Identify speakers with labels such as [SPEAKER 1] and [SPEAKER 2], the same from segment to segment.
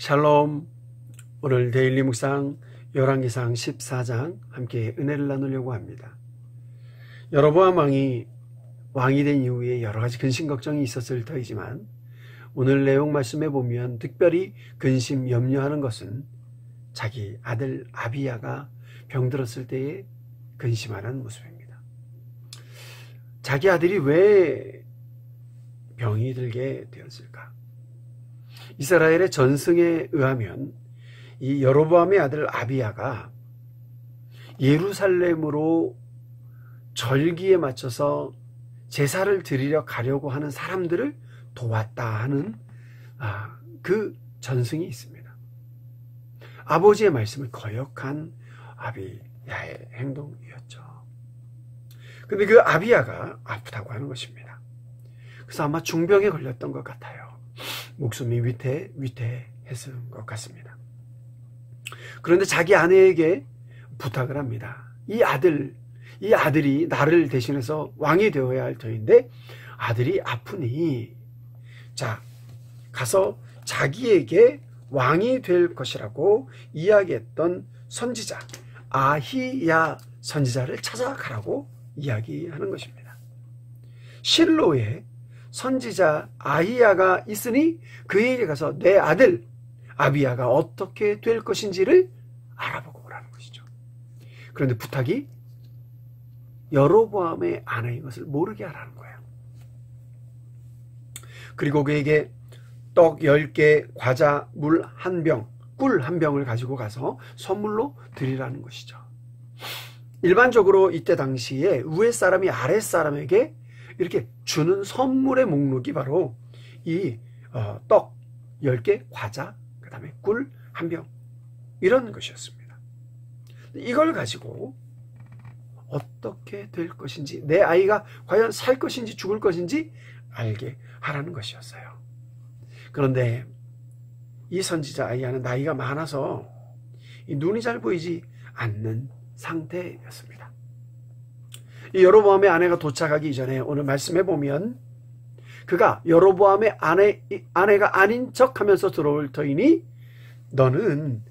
[SPEAKER 1] 샬롬. 오늘 데일리 묵상 열왕기상 14장 함께 은혜를 나누려고 합니다. 여로보암 왕이 된 이후에 여러 가지 근심 걱정이 있었을 터이지만 오늘 내용 말씀에 보면 특별히 근심 염려하는 것은 자기 아들 아비야가 병들었을 때에 근심하는 모습입니다. 자기 아들이 왜 병이 들게 되었을까? 이스라엘의 전승에 의하면 이 여로보암의 아들 아비야가 예루살렘으로 절기에 맞춰서 제사를 드리려 가려고 하는 사람들을 도왔다 하는 그 전승이 있습니다. 아버지의 말씀을 거역한 아비야의 행동이었죠. 근데 그 아비야가 아프다고 하는 것입니다. 그래서 아마 중병에 걸렸던 것 같아요. 목숨이 위태했을 것 같습니다. 그런데 자기 아내에게 부탁을 합니다. 이 아들이 나를 대신해서 왕이 되어야 할 터인데 아들이 아프니 자 가서 자기에게 왕이 될 것이라고 이야기했던 선지자 아히야 선지자를 찾아가라고 이야기하는 것입니다. 실로에 선지자 아히야가 있으니 그에게 가서 내 아들 아비야가 어떻게 될 것인지를 알아보고 오라는 것이죠. 그런데 부탁이 여로보암의 아내인 것을 모르게 하라는 거예요. 그리고 그에게 떡 10개, 과자, 물 1병, 꿀 1병을 가지고 가서 선물로 드리라는 것이죠. 일반적으로 이때 당시에 위에 사람이 아래 사람에게 이렇게 주는 선물의 목록이 바로 이 떡 10개, 과자, 그 다음에 꿀 1병 이런 것이었습니다. 이걸 가지고 어떻게 될 것인지 내 아이가 과연 살 것인지 죽을 것인지 알게 하라는 것이었어요. 그런데 이 선지자 아히야는 나이가 많아서 눈이 잘 보이지 않는 상태였습니다. 이 여로보암의 아내가 도착하기 이전에 오늘 말씀해 보면 그가 여로보암의 아내가 아닌 척하면서 들어올 터이니 너는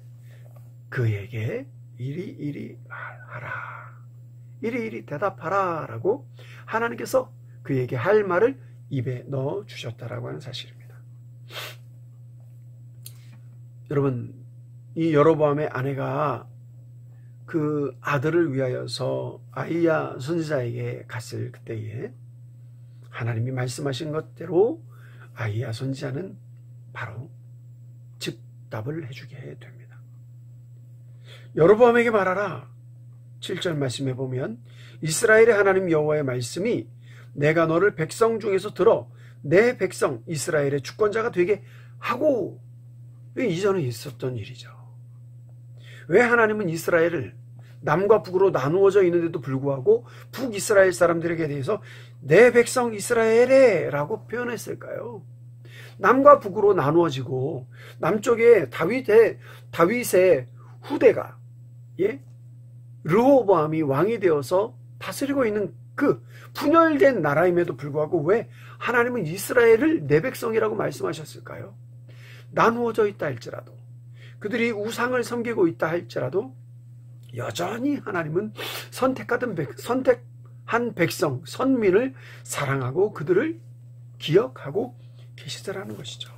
[SPEAKER 1] 그에게 이리 하라, 이리 대답하라 라고 하나님께서 그에게 할 말을 입에 넣어 주셨다라고 하는 사실입니다. 여러분, 이 여로보암의 아내가 그 아들을 위하여서 아히야 선지자에게 갔을 그때에 하나님이 말씀하신 것대로 아히야 선지자는 바로 즉답을 해주게 됩니다. 여로보암에게 말하라. 7절 말씀해 보면 이스라엘의 하나님 여호와의 말씀이 내가 너를 백성 중에서 들어 내 백성 이스라엘의 주권자가 되게 하고, 이전에 있었던 일이죠. 왜 하나님은 이스라엘을 남과 북으로 나누어져 있는데도 불구하고 북이스라엘 사람들에게 대해서 내 백성 이스라엘에 라고 표현했을까요? 남과 북으로 나누어지고 남쪽에 다윗의 후대가 르호보암이 왕이 되어서 다스리고 있는 그 분열된 나라임에도 불구하고 왜 하나님은 이스라엘을 내 백성이라고 말씀하셨을까요? 나누어져 있다 할지라도 그들이 우상을 섬기고 있다 할지라도 여전히 하나님은 선택한 백성, 선민을 사랑하고 그들을 기억하고 계시더라는 것이죠.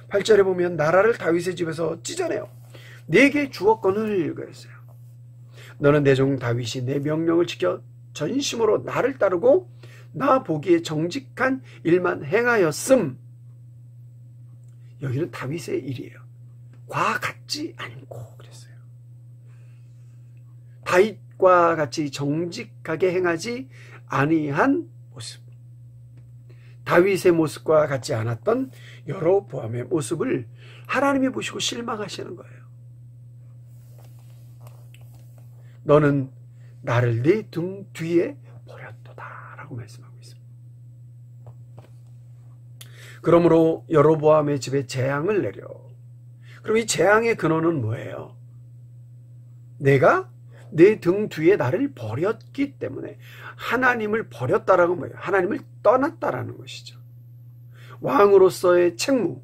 [SPEAKER 1] 8절에 보면 나라를 다윗의 집에서 찢어내어 내게 주었거늘 그랬어요. 너는 내 종 다윗이 내 명령을 지켜 전심으로 나를 따르고 나 보기에 정직한 일만 행하였음. 여기는 다윗의 일이에요. 과 같지 않고 그랬어요. 다윗과 같이 정직하게 행하지 아니한 모습, 다윗의 모습과 같지 않았던 여로보암의 모습을 하나님이 보시고 실망하시는 거예요. 너는 나를 네 등 뒤에 버렸도다 라고 말씀하고 있습니다. 그러므로 여로보암의 집에 재앙을 내려. 그럼 이 재앙의 근원은 뭐예요? 내가 내 등 뒤에 나를 버렸기 때문에 하나님을 버렸다라는 거예요. 하나님을 떠났다라는 것이죠. 왕으로서의 책무,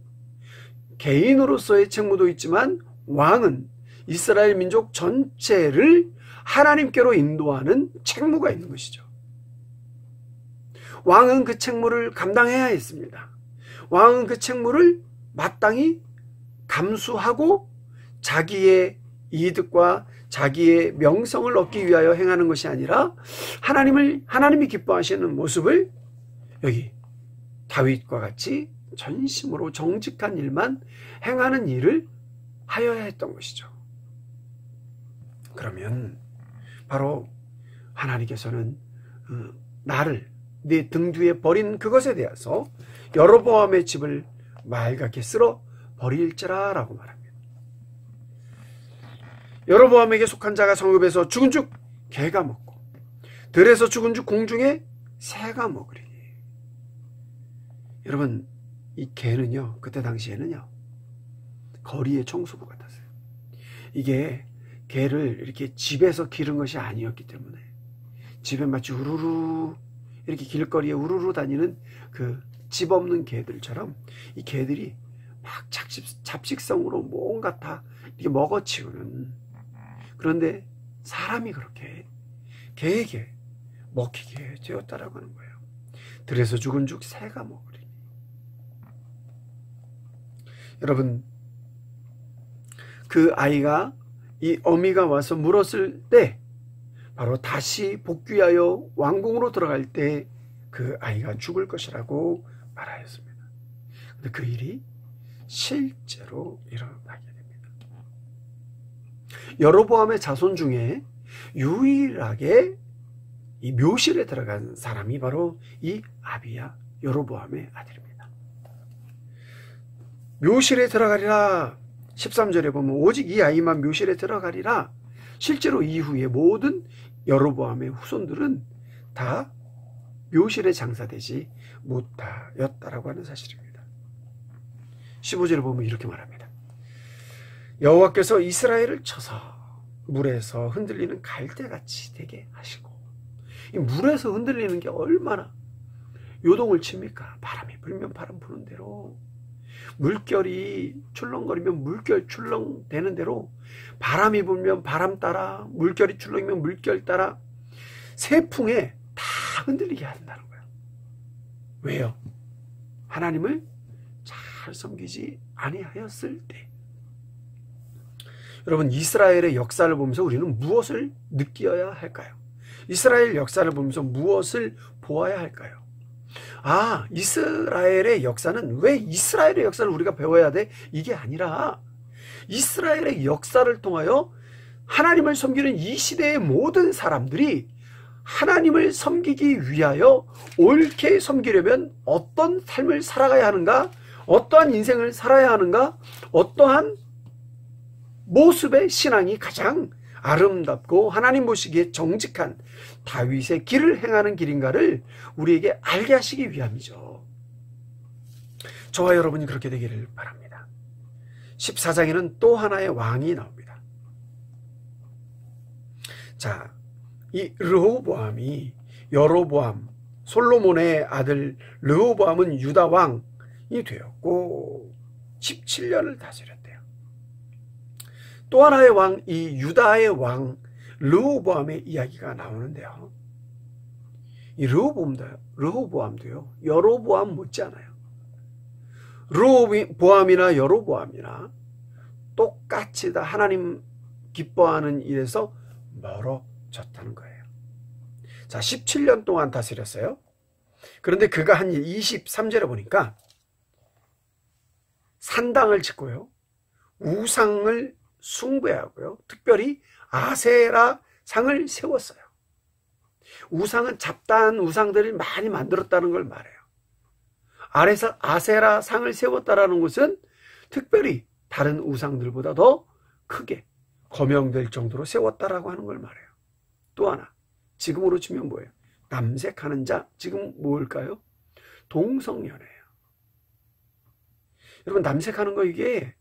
[SPEAKER 1] 개인으로서의 책무도 있지만 왕은 이스라엘 민족 전체를 하나님께로 인도하는 책무가 있는 것이죠. 왕은 그 책무를 감당해야 했습니다. 왕은 그 책무를 마땅히 감수하고 자기의 이득과 자기의 명성을 얻기 위하여 행하는 것이 아니라 하나님이 기뻐하시는 모습을 여기 다윗과 같이 전심으로 정직한 일만 행하는 일을 하여야 했던 것이죠. 그러면 바로 하나님께서는 나를 네 등 뒤에 버린 그것에 대해서 여로보암의 집을 말갛게 쓸어 버릴지라 라고 말합니다. 여로보암에게 속한 자가 성읍에서 죽은 죽 개가 먹고 들에서 죽은 죽 공중에 새가 먹으리니. 여러분, 이 개는요, 그때 당시에는요 거리의 청소부 같았어요. 이게 개를 이렇게 집에서 기른 것이 아니었기 때문에 집에 마치 우르르 이렇게 길거리에 우르르 다니는 그 집 없는 개들처럼 이 개들이 막 잡식성으로 뭔가 다 이렇게 먹어치우는, 그런데 사람이 그렇게 개에게 먹히게 되었다라고 하는 거예요. 들에서 죽은 죽 새가 먹으리니. 여러분, 그 아이가 이 어미가 와서 물었을 때 바로 다시 복귀하여 왕궁으로 들어갈 때 그 아이가 죽을 것이라고 말하였습니다. 근데 그 일이 실제로 일어나게 됩니다. 여로보암의 자손 중에 유일하게 이 묘실에 들어간 사람이 바로 이 아비야, 여로보암의 아들입니다. 묘실에 들어가리라 13절에 보면 오직 이 아이만 묘실에 들어가리라. 실제로 이후에 모든 여로보암의 후손들은 다 묘실에 장사되지 못하였다라고 하는 사실입니다. 15절을 보면 이렇게 말합니다. 여호와께서 이스라엘을 쳐서 물에서 흔들리는 갈대같이 되게 하시고, 이 물에서 흔들리는 게 얼마나 요동을 칩니까? 바람이 불면 바람 부는 대로, 물결이 출렁거리면 물결 출렁대는 대로, 바람이 불면 바람 따라, 물결이 출렁이면 물결 따라 세풍에 다 흔들리게 한다는 거예요. 왜요? 하나님을 잘 섬기지 아니하였을 때. 여러분, 이스라엘의 역사를 보면서 우리는 무엇을 느껴야 할까요? 이스라엘 역사를 보면서 무엇을 보아야 할까요? 아, 이스라엘의 역사는 왜 이스라엘의 역사를 우리가 배워야 돼? 이게 아니라 이스라엘의 역사를 통하여 하나님을 섬기는 이 시대의 모든 사람들이 하나님을 섬기기 위하여 옳게 섬기려면 어떤 삶을 살아가야 하는가? 어떠한 인생을 살아야 하는가? 어떠한 모습의 신앙이 가장 아름답고 하나님 보시기에 정직한 다윗의 길을 행하는 길인가를 우리에게 알게 하시기 위함이죠. 저와 여러분이 그렇게 되기를 바랍니다. 14장에는 또 하나의 왕이 나옵니다. 자, 이 르호보암이 여로보암, 솔로몬의 아들 르호보암은 유다 왕이 되었고 17년을 다스렸대요. 또 하나의 왕, 이 유다의 왕 르호보암의 이야기가 나오는데요. 이 르호보암도요, 여로보암 못지않아요. 르호보암이나 여로보암이나 똑같이 다 하나님 기뻐하는 일에서 멀어졌다는 거예요. 자, 17년 동안 다스렸어요. 그런데 그가 한 일 23절에 보니까 산당을 짓고요, 우상을 숭배하고요, 특별히 아세라 상을 세웠어요. 우상은 잡다한 우상들을 많이 만들었다는 걸 말해요. 아세라 상을 세웠다라는 것은 특별히 다른 우상들보다 더 크게 거명될 정도로 세웠다라고 하는 걸 말해요. 또 하나, 지금으로 치면 뭐예요? 남색하는 자, 지금 뭘까요? 동성연애예요. 여러분, 남색하는 거 이게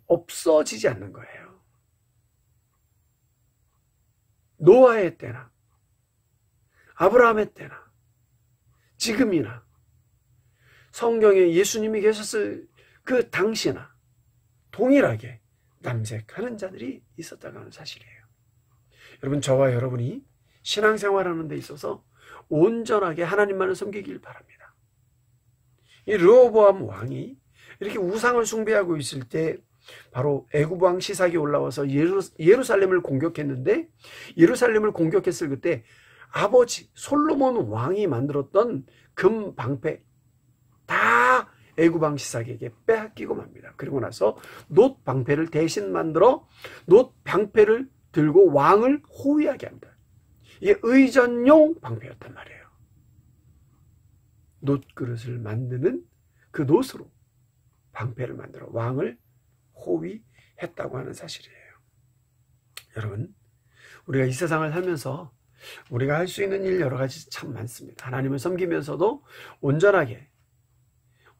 [SPEAKER 1] 없어지지 않는 거예요. 노아의 때나 아브라함의 때나 지금이나 성경에 예수님이 계셨을 그 당시나 동일하게 남색하는 자들이 있었다고 하는 사실이에요. 여러분, 저와 여러분이 신앙생활하는 데 있어서 온전하게 하나님만을 섬기길 바랍니다. 이 르호보암 왕이 이렇게 우상을 숭배하고 있을 때 바로 애굽 왕 시삭이 올라와서 예루살렘을 공격했는데, 예루살렘을 공격했을 그때 아버지 솔로몬 왕이 만들었던 금 방패 다 애굽 왕 시삭에게 빼앗기고 맙니다. 그리고 나서 놋 방패를 대신 만들어 놋 방패를 들고 왕을 호위하게 합니다. 이게 의전용 방패였단 말이에요. 놋 그릇을 만드는 그 놋으로 방패를 만들어 왕을 호위했다고 하는 사실이에요. 여러분, 우리가 이 세상을 살면서 우리가 할 수 있는 일 여러 가지 참 많습니다. 하나님을 섬기면서도 온전하게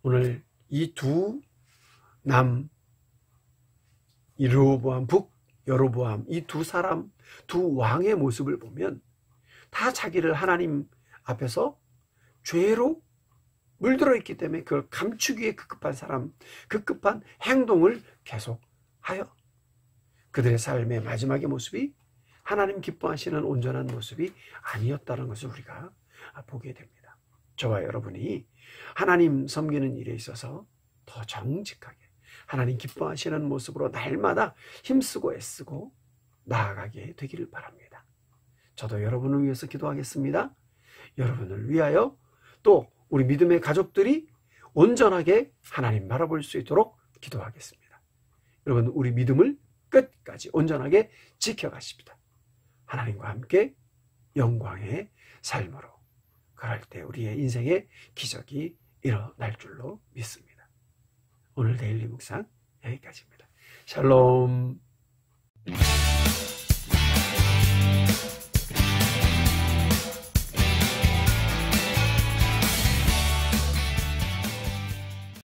[SPEAKER 1] 오늘 이 두 남, 이 르호보암, 북 여로보암, 이 두 사람, 두 왕의 모습을 보면 다 자기를 하나님 앞에서 죄로 물들어 있기 때문에 그걸 감추기 위해 급급한 사람, 급급한 행동을 계속하여 그들의 삶의 마지막의 모습이 하나님 기뻐하시는 온전한 모습이 아니었다는 것을 우리가 보게 됩니다. 저와 여러분이 하나님 섬기는 일에 있어서 더 정직하게 하나님 기뻐하시는 모습으로 날마다 힘쓰고 애쓰고 나아가게 되기를 바랍니다. 저도 여러분을 위해서 기도하겠습니다. 여러분을 위하여 또 우리 믿음의 가족들이 온전하게 하나님 바라볼 수 있도록 기도하겠습니다. 여러분, 우리 믿음을 끝까지 온전하게 지켜가십니다. 하나님과 함께 영광의 삶으로 그럴 때 우리의 인생에 기적이 일어날 줄로 믿습니다. 오늘 데일리 묵상 여기까지입니다. 샬롬.